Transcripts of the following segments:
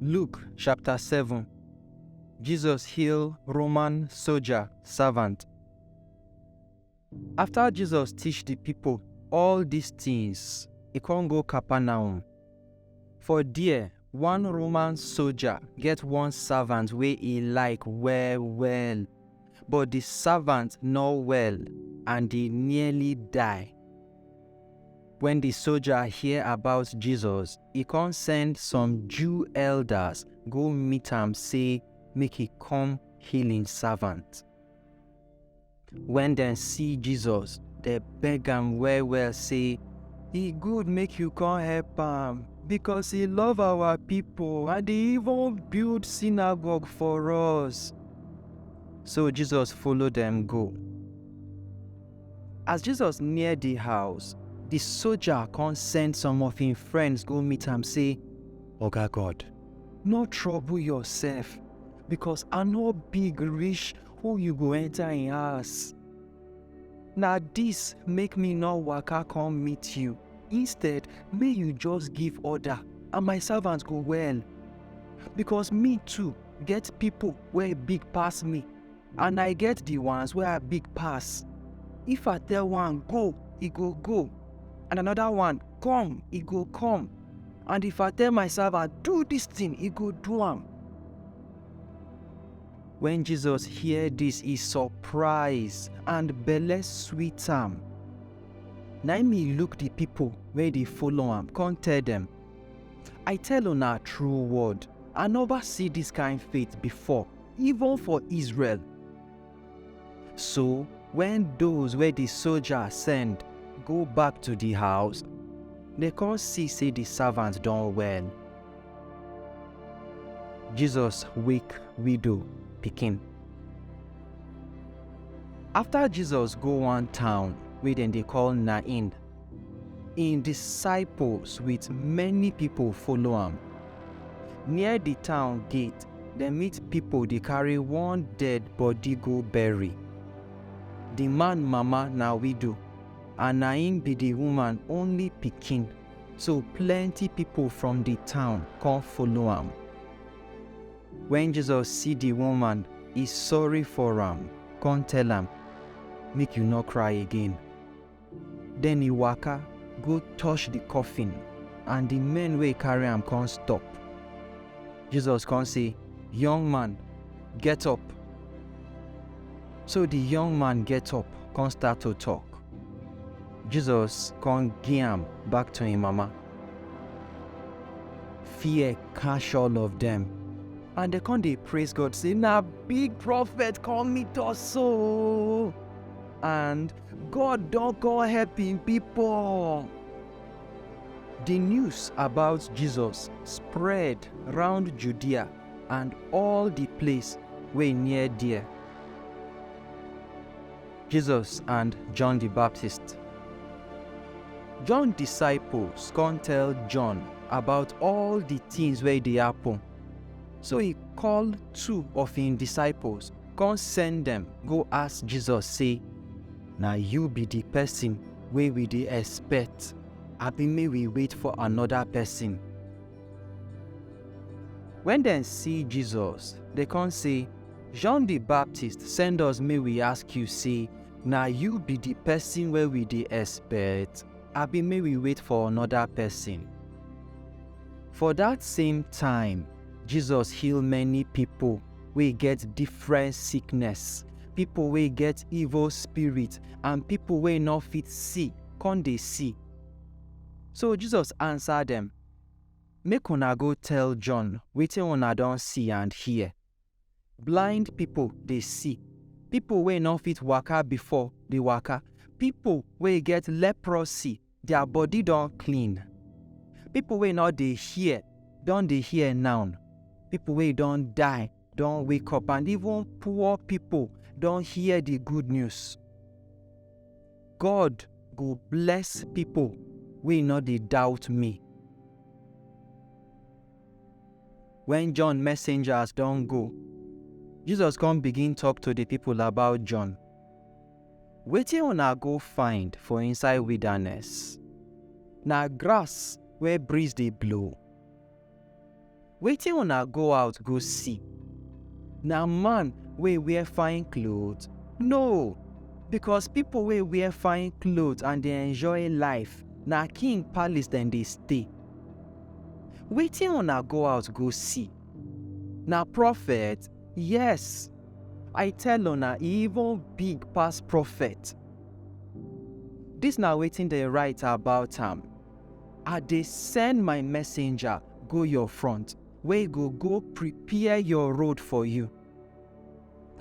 Luke chapter 7. Jesus heal Roman soldier Savant. After Jesus teach the people all these things, he can't go Capernaum. For there, one Roman soldier get one servant wey he like well, but the servant not well, and he nearly die. When the soldier hear about Jesus, he can send some Jew elders go meet am say make he come heal him servant. When dem see Jesus, they beg am well say, "E good make you come help am, because he love our people and he even build synagogue for us." So Jesus follow them go. As Jesus near the house, the soldier can send some of him friends go meet am say, "Oga God, no trouble yourself, because I no big reach who you go enter in house. Na this make me no waka come meet you. Instead, may you just give order and my servants go well. Because me too get people wey big pass me, and I get the ones wey are big pass. If I tell one go, he go go, and another one come, he go come. And if I tell my servant do this thing, he go do am." When Jesus hear this, he surprise and belle sweet am. Na me look the people wey dey follow am, come tell them, "I tell una true word, I never see this kind faith before, even for Israel." So when those wey the soldier send go back to the house, they come see say the servant don well. Jesus wake widow Pikin. After Jesus go one town wey dem dey call Nain, him disciples with many people follow am. Near the town gate, dem meet people dey carry one dead body go bury. The man mama na widow, and na him be the woman only pikin, so plenty people from the town come follow am. When Jesus see the woman, he sorry for am, come tell am, "Make you not cry again." Then he waka go touch the coffin, and the men wey carry am come stop. Jesus come say, "Young man, get up." So the young man get up, come start to talk. Jesus come give am back to him mama. Fear catch all of them, and they come dey praise God, say, "Na big prophet come meet us so, and God don come help him people." The news about Jesus spread round Judea and all the place wey near there. Jesus and John the Baptist. John disciples come tell John about all the things wey dey happen. So he call two of him disciples, come send them go ask Jesus say, "Na you be the person wey we dey expect, abi may we wait for another person?" When dem see Jesus, they come say, "John the Baptist send us may we ask you say, na you be the person wey we dey expect, abi may we wait for another person?" For that same time, Jesus heal many people wey get different sickness, people wey get evil spirit, and people wey no fit see, come dey see. So Jesus answer them, "Make una go tell John wetin una don see and hear. Blind people dey see, people wey no fit waka before dey waka, people wey get leprosy, their body don clean, people wey no dey hear don dey hear now, people wey don die don wake up, and even poor people don hear the good news. God go bless people wey no dey doubt me." When John messengers don go, Jesus come begin talk to the people about John. "Wetin una go find for inside wilderness? Na grass where breeze dey blow. Wetin una go out go see? Na man wey wear fine clothes? No, because people wey wear fine clothes and dey enjoy life, na king palace dem dey stay. Wetin una go out go see? Na prophet? Yes, I tell una, e even big pass prophet. Dis na wetin dey write about am. I dey send my messenger go your front, wey go prepare your road for you.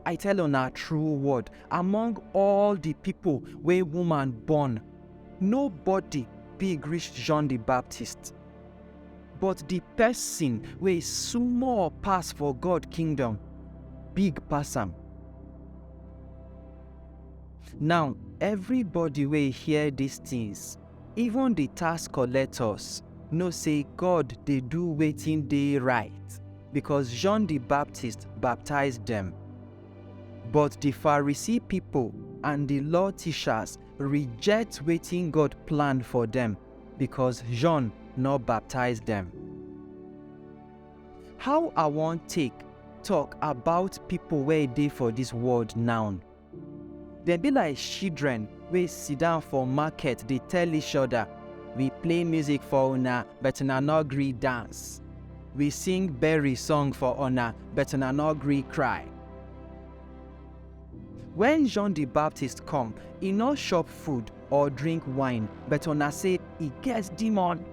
I tell una true word, among all the people wey woman born, nobody big reach John the Baptist. But the person wey small pass for God kingdom, big pass am. Now, everybody wey hear these things, even the tax collectors, know say God dey do wetin dey right, because John the Baptist baptized them. But the Pharisee people and the law teachers reject wetin God planned for them, because John no baptize them. How I wan take talk about people wey dey for this world now? Dem be like children wey sit down for market dey tell each other, we play music for una but una no gree dance. We sing berry song for una but una no gree cry. When John the Baptist come, e no chop food or drink wine, but una say e get demon.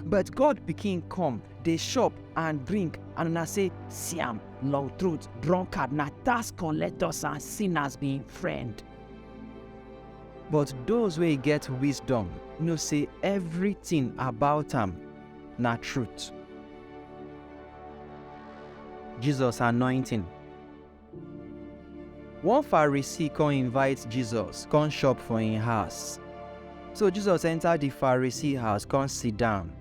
But God Pikin come, dey chop and drink, and una say, see am, loud throat, drunkard, na tax collectors and sinners be im friend. But those wey get wisdom know say everything about am na truth. Jesus anointing. One Pharisee come invite Jesus, come shop for im house. So Jesus enter the Pharisee house, come sit down.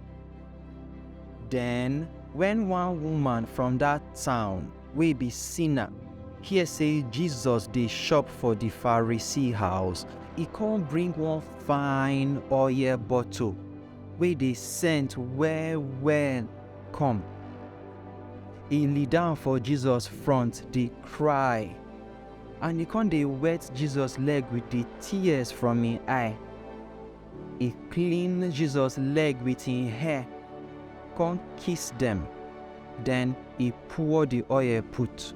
Then, when one woman from that town, wey be sinner, hear say Jesus dey shop for the Pharisee house, e come bring one fine oil bottle, wey dey scent well well, come. E lie down for Jesus front, dey cry, and e come dey wet Jesus leg with the tears from im eye. E clean Jesus leg with im hair, come kiss them. Then he pour the oil put.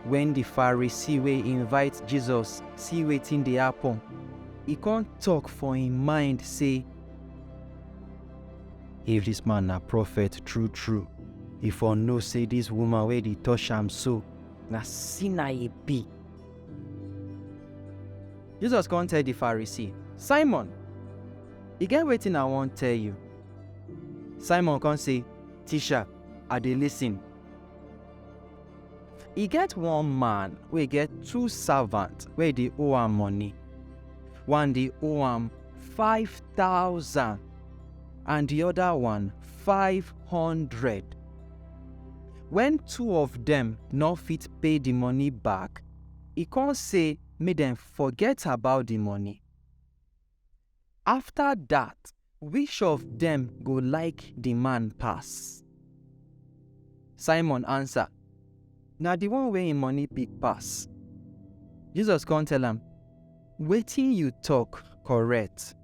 When the Pharisee wey invite Jesus see wetin dey happen, he come talk for im mind say, if this man na prophet true true, e for know say this woman wey dey touch am so, na sinner e be. Jesus come tell the Pharisee, Simon, e get wetin I wan tell you. Simon come say, teacher, I dey listen. E get one man wey get two servants wey dey owe am money. One dey owe am 5,000 and the other one 500. When two of them no fit pay the money back, e come say make dem forget about the money. After that, which of them go like the man pass? Simon answer, na the one wey im money big pass. Jesus come tell am, wetin you talk correct.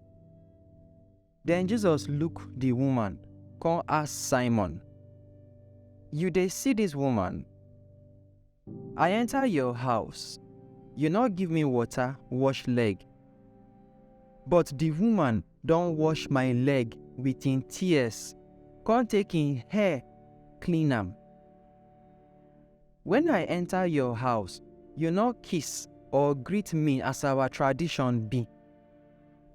Then Jesus look the woman, come ask Simon, you dey see this woman? I enter your house, you no give me water wash leg, but the woman don wash my leg with im tears, come take im hair clean am. When I enter your house, you no kiss or greet me as our tradition be.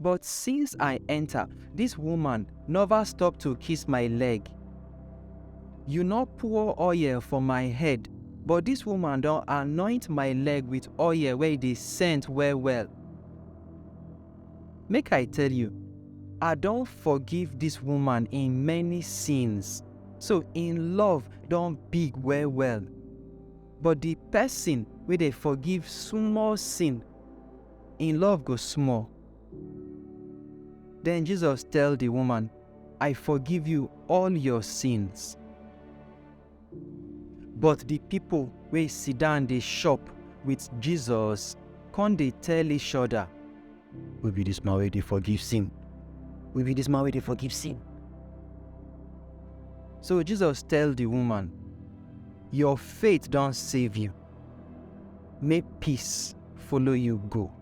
But since I enter, this woman never stop to kiss my leg. You no pour oil for my head, but this woman don anoint my leg with oil wey dey scent well well. Make I tell you, I don forgive this woman in many sins, so in love don big well well. But the person wey dey forgive small sin, in love go small. Then Jesus tell the woman, I forgive you all your sins. But the people wey sit down dey shop with Jesus come dey tell each other, who be this man wey dey forgive sin? Who be this man wey dey forgive sin? So Jesus tell the woman, your faith don save you. Make peace follow you go.